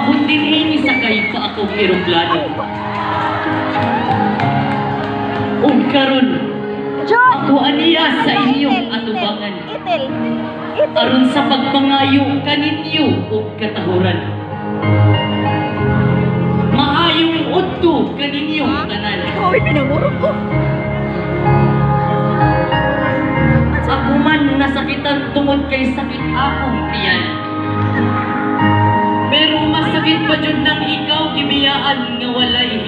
Maabot din ini sakay pa akong eroplano. Ug karon ako aniya sa inyong atubangan. Aron sa pagpangayo kaninyo ug katahuran. Maayong udto kaninyong tanan. Ikaw ay pinamurog ko. Ako man nasakitan tungod kay sakit akong tiyan. Pero masakit pa jud nang ikaw gibiyaan nga walay